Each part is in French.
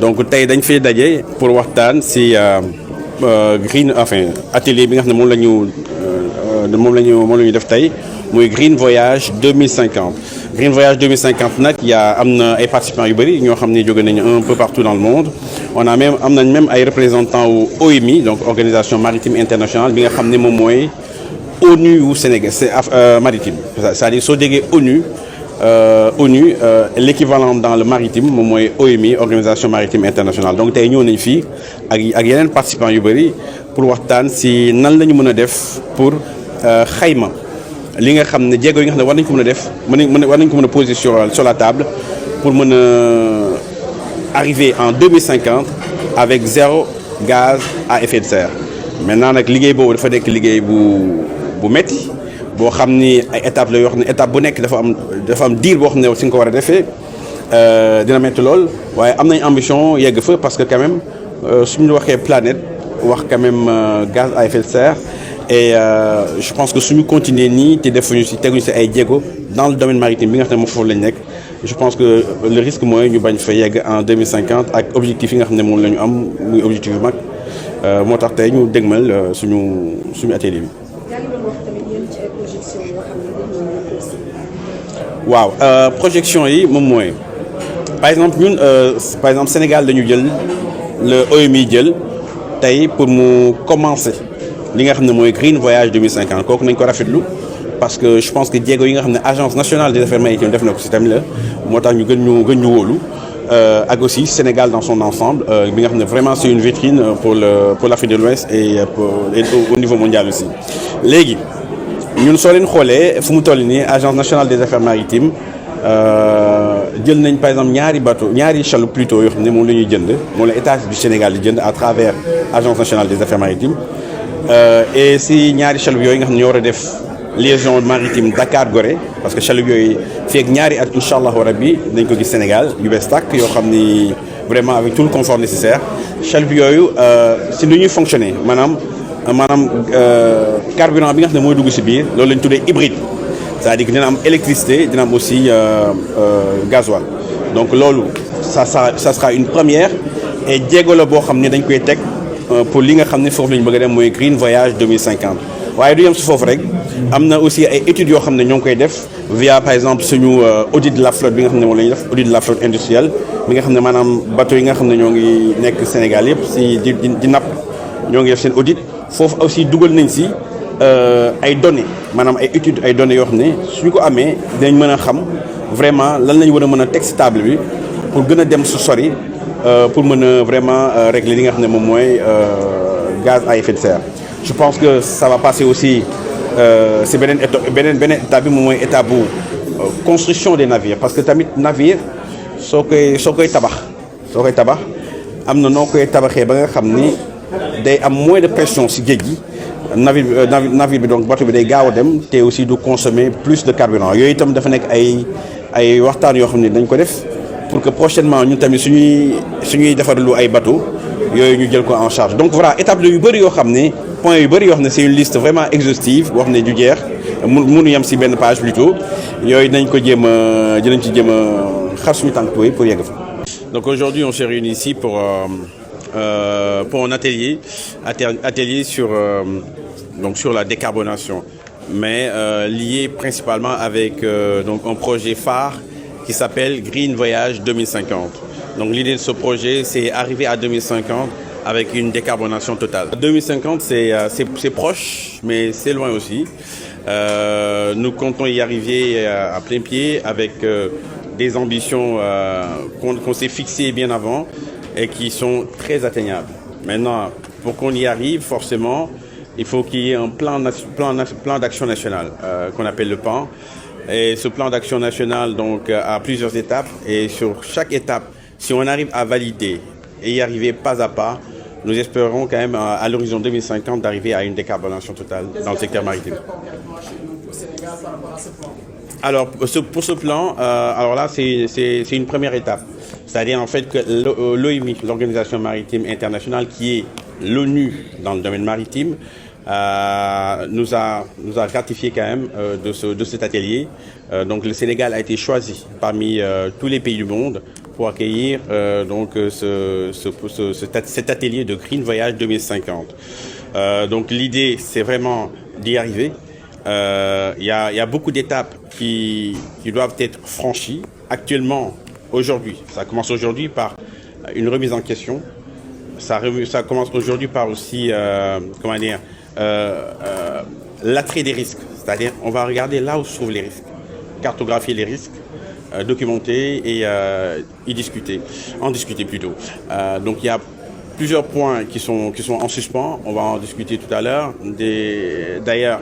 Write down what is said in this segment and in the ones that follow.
donc tey dañ fay daje pour waxtaan si green atelier bi nga xam ne moom la ñu def tey muy Green Voyage 2050. Green Voyage 2050 nag am na ay participants yu bëri ñoo xam ne jóge nañu un peu partout dans le monde am nañ même ay représentants wu OMI donc organisation maritime internationale bi nga xam ne moom mooy ONU wu Sénégal maritime c'est-à-dire soo déggee ONU l'équivalent dans le maritime moom mooy OMI organisation maritime internationale donc tey ñëw nañ fii ak yeneen participants yu bëri pour waxtaan si nan la ñu mën a def pour xayma li nga xam ne jéego yi nga xam ne war nañ ko mën a def war nañ ko mën a poser sur la table pour mën a arriver en 2050 avec 0 gaz à effet de serre. Maintenant nag liggéey boobu dafa nekk liggéey bu métti boo xam ni ay étapes la yoo xam ne étape bu nekk dafa am diir boo xam ne si nga ko war a defee dina métti lool waaye am nañ ambition yegg fa parce que quand même suñu waxee planète wax quand même gaz à effet de serre. Et je pense que suñu continuer nii te teguñu si ay jéego dans le domaine maritime bi nga xam ne moom foofu lañ nekk je pense que le risque mooy ñu bañ fa yegg en 2050 ak objectif yi nga xam ne moom la ñu am muy objectif yu mag moo tax tey ñu dégmal suñu atelier bi. waaw projection yi moom mooy par exemple ñun Sénégal dañu jël le OMI jël tey pour mu commencer. li nga xam ne mooy Green Voyage 2050 kooku nañ ko rafetlu parce que je pense que jéego yi nga xam ne agence nationale des affaires maritimes def na ko si tamit la moo tax ñu gën ñu wóolu ak aussi Sénégal dans son ensemble bi nga xam ne vraiment c'est une vitrine pour l'Afrique de l'Ouest et au niveau mondial aussi. léegi ñun soo leen xoolee fu mu toll nii agence nationale des affaires maritimes jël nañ par exemple ñaari chaloupe plutôt yoo xam ne moom la ñuy jënd moom la état du Sénégal di jënd à travers agence nationale des affaires maritimes. Et si ñaari chaloupe yooyu nga xam ne ñoo war a def liaison maritime Dakar-Gorée parce que chaloupe yooyu fii ak ñaari at incha allahu rabbi dañ ko gis Sénégal yu bees tàkk yoo xam ni vraiment avec tout le confort nécessaire chaloupe yooyu si lu ñuy fonctionner maanaam carburant bi nga xam ne mooy dugg si biir loolu lañ tuddee hybride c'est-à-dire que dina am électricité dina am aussi gasoil donc loolu ça sera une première et jéego la boo xam ne dañ koy teg. Pour li nga xam ne foofu la ñu bëgg a dem mooy Green Voyage 2050 waaye du yem si foofu rek am na aussi ay études yoo xam ne ñoo ngi koy def via par exemple suñu audit de la flotte bi nga xam ne moom la ñuy def audit de la flotte industrielle bi nga xam ne maanaam bateau yi nga xam ne ñoo ngi nekk Sénégal yëpp si di napp ñoo ngi def seen audit foofu aussi dugal nañ si ay données maanaam ay études ay données yoo xam ne suñu ko amee dinañ mën a xam vraiment lan lañ war a mën a teg si table bi pour gën a dem su sori. Pour mën a vraiment régler li nga xam ne moom mooy gaz à effet de serre je pense que ça va passer aussi si beneen étape bi moom mooy étape bu construction des navires parce que tamit navire soo koy tabax am na noo koy tabaxee ba nga xam ni day am moins de pression si géej gi navire bi donc bateau bi day gaaw a dem te aussi du consommer plus de carburant yooyu itam dafa nekk ay waxtaan yoo xam ne dañ ko def. Pour que prochainement ñun tamit suñuy defarlu ay bateau yooyu ñu jël ko en charge donc voilà étape yu bëri yoo xam ne points yu bëri yoo xam ne c'est une liste vraiment exhaustive boo xam ne du jeex mënu yem si benn page plutôt yooyu dinañ ci jéem a xar suñu tànk tuuti pour yegg fa. Donc aujourd'hui on s'est réunis ici pour un atelier sur sur la décarbonation mais lié principalement avec donc un projet phare qui s'appelle Green Voyage 2050. Donc l'idée de ce projet, c'est arriver à 2050 avec une décarbonation totale. 2050, c'est proche, mais c'est loin aussi. Nous comptons y arriver à plein pied avec des ambitions qu'on s'est fixées bien avant et qui sont très atteignables. Maintenant, pour qu'on y arrive, forcément, il faut qu'il y ait un plan d'action national qu'on appelle le PAN. Et ce plan d'action national donc a plusieurs étapes et sur chaque étape, si on arrive à valider et y arriver pas à pas, nous espérons quand même à l'horizon 2050 d'arriver à une décarbonation totale dans le secteur maritime. Alors pour ce plan, alors là c'est une première étape, c'est-à-dire en fait que l'OMI, l'Organisation maritime internationale, qui est l'ONU dans le domaine maritime, nous a gratifié quand même de cet atelier. Donc le Sénégal a été choisi parmi tous les pays du monde pour accueillir cet atelier de Green Voyage 2050. Donc l'idée, c'est vraiment d'y arriver. Il y a beaucoup d'étapes qui doivent être franchies. Actuellement, aujourd'hui, ça commence aujourd'hui par une remise en question. Ça commence aujourd'hui par aussi, l'attrait des risques. C'est-à-dire, on va regarder là où se trouvent les risques, cartographier les risques, documenter et en discuter plutôt. Donc il y a plusieurs points qui sont en suspens. On va en discuter tout à l'heure. D'ailleurs,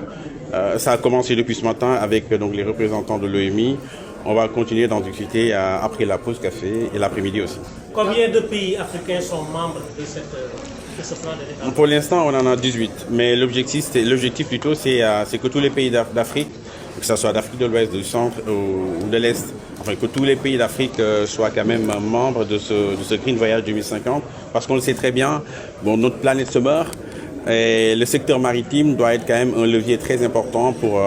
ça a commencé depuis ce matin avec donc les représentants de l'OMI. On va continuer d'en discuter après la pause café et l'après-midi aussi. Combien de pays africains sont membres de ce plan de développement? Pour l'instant, on en a 18. Mais l'objectif plutôt, c'est que tous les pays d'Afrique, que ce soit d'Afrique de l'Ouest, du centre ou de l'Est, enfin que tous les pays d'Afrique soient quand même membres de ce Green Voyage 2050. Parce qu'on le sait très bien, bon, notre planète se meurt et le secteur maritime doit être quand même un levier très important pour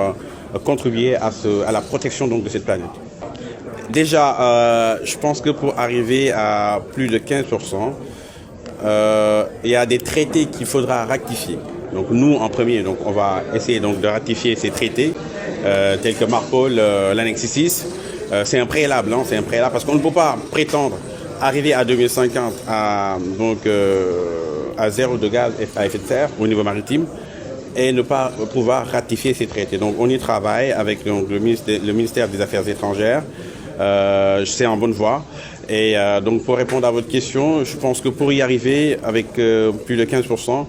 contribuer à la protection donc, de cette planète. Déjà, je pense que pour arriver à plus de 15%, il y a des traités qu'il faudra ratifier. Donc nous, en premier, donc, on va essayer donc, de ratifier ces traités, tels que Marpol, l'annexe 6. C'est un préalable, c'est un préalable parce qu'on ne peut pas prétendre arriver à 2050 à zéro de gaz à effet de serre au niveau maritime et ne pas pouvoir ratifier ces traités. Donc on y travaille avec donc, le ministère des Affaires étrangères. C'est en bonne voie. Et donc pour répondre à votre question, je pense que pour y arriver avec plus de 15%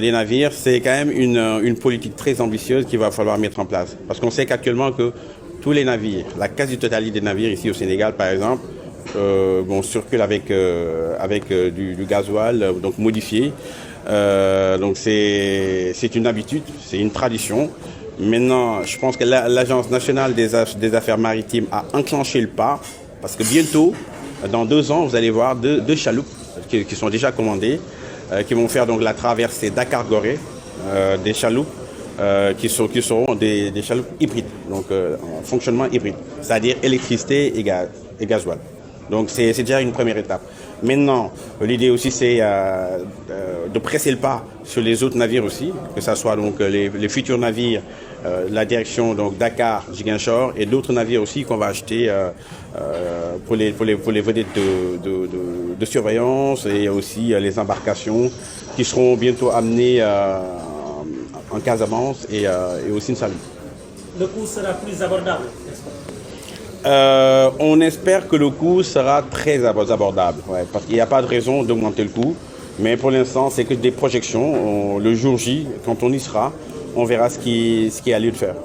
des navires, c'est quand même une politique très ambitieuse qu'il va falloir mettre en place. Parce qu'on sait qu'actuellement que tous les navires, la quasi-totalité des navires ici au Sénégal par exemple, circulent avec du gasoil donc modifié. Donc c'est une habitude, c'est une tradition. Maintenant, je pense que l'Agence nationale des affaires maritimes a enclenché le pas parce que bientôt, dans 2 ans, vous allez voir deux chaloupes qui sont déjà commandées, qui vont faire donc la traversée Dakar-Gorée, des chaloupes qui seront des chaloupes hybrides, donc en fonctionnement hybride, c'est-à-dire électricité et gasoil. Donc c'est déjà une première étape. Maintenant, l'idée aussi c'est de presser le pas sur les autres navires aussi, que ce soit donc les futurs navires, la direction donc Dakar, Ziguinchor et d'autres navires aussi qu'on va acheter pour les vedettes de surveillance et aussi les embarcations qui seront bientôt amenées en Casamance et aussi en Salut. Le coût sera plus abordable, n'est-ce pas? On espère que le coût sera très abordable, parce qu'il n'y a pas de raison d'augmenter le coût. Mais pour l'instant, c'est que des projections. Le jour J, quand on y sera, on verra ce qui a lieu de faire.